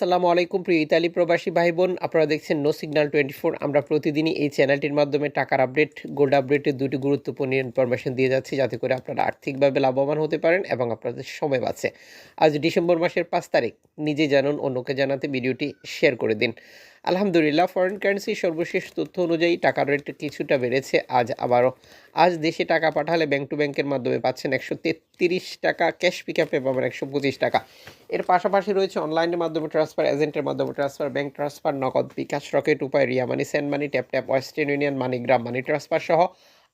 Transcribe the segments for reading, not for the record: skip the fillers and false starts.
আসসালামু আলাইকুম প্রিয় ইতালি প্রবাসী ভাই বোন, আপনারা দেখছেন নো সিগন্যাল 24। আমরা প্রতিদিনই এই চ্যানেলটির মাধ্যমে টাকার আপডেট, গোল্ড আপডেটের দুটি গুরুত্বপূর্ণ ইনফরমেশন দিয়ে যাচ্ছি, যাতে করে আপনারা আর্থিকভাবে লাভবান হতে পারেন এবং আপনাদের সময় বাঁচে। আজ ডিসেম্বর মাসের 5 তারিখ। নিজে জানুন, অন্যকে জানাতে ভিডিওটি শেয়ার করে দিন। আলহামদুলিল্লাহ, ফরেন কারেন্সি সর্বশেষ তথ্য অনুযায়ী টাকার রেট কিছুটা বেড়েছে। আজ দেশে টাকা পাঠালে ব্যাংক টু ব্যাংকের মাধ্যমে পাচ্ছেন 133 টাকা, ক্যাশ পিক আপে পাবেন 125 টাকা। এর পাশাপাশি রয়েছে অনলাইনের মাধ্যমে ট্রান্সফার, এজেন্টের মাধ্যমে ট্রান্সফার, ব্যাংক ট্রান্সফার, নগদ, bKash, Rocket, Upay, Ria Money, send money, Tap Tap, Western Union, MoneyGram, money transfer সহ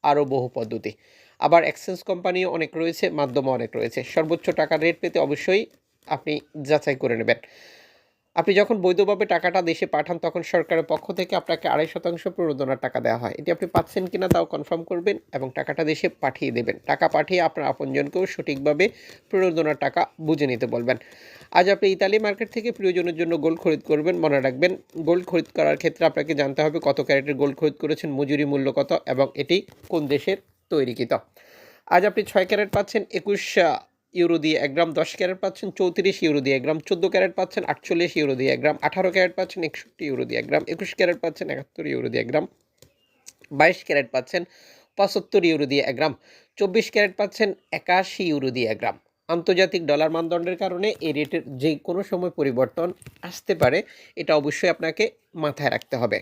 আরও বহু পদ্ধতি। আবার এক্সচেঞ্জ কোম্পানিও অনেক রয়েছে, মাধ্যমও অনেক রয়েছে। সর্বোচ্চ টাকার রেট পেতে অবশ্যই আপনি যাচাই করে নেবেন। আপনি যখন বৈধভাবে টাকাটা দেশে পাঠান, তখন সরকারের পক্ষ থেকে আপনাকে 2.5% প্রণোদনার টাকা দেওয়া হয়। এটি আপনি পাচ্ছেন কিনা তাও কনফার্ম করবেন এবং টাকাটা দেশে পাঠিয়ে দেবেন। টাকা পাঠিয়ে আপনার আপনজনকেও সঠিকভাবে প্রণোদনার টাকা বুঝে নিতে বলবেন। আজ আপনি ইতালি মার্কেট থেকে প্রিয়জনের জন্য গোল্ড খরিদ করবেন। মনে রাখবেন, গোল্ড খরিদ করার ক্ষেত্রে আপনাকে জানতে হবে কত ক্যারেটের গোল্ড খরিদ করেছেন, মজুরি মূল্য কত এবং এটি কোন দেশের তৈরিকৃত। আজ আপনি 6 ক্যারেট পাচ্ছেন 21 ইউরো দিয়ে 1 গ্রাম, 10 ক্যারেট পাচ্ছেন 34 ইউরো দিয়ে 1 গ্রাম, 14 ক্যারেট পাচ্ছেন 48 ইউরো দিয়ে 1 গ্রাম, 18 ক্যারেট পাচ্ছেন 61 ইউরো দিয়ে 1 গ্রাম, 21 ক্যারেট পাচ্ছেন 71 ইউরো দিয়ে 1 গ্রাম, 22 ক্যারেট পাচ্ছেন 75 ইউরো দিয়ে 1 গ্রাম, 24 ক্যারেট পাচ্ছেন 81 ইউরো দিয়ে 1 গ্রাম। আন্তর্জাতিক ডলার মানদণ্ডের কারণে এই রেটের যে কোনো সময় পরিবর্তন আসতে পারে, এটা অবশ্যই আপনাকে মাথায় রাখতে হবে।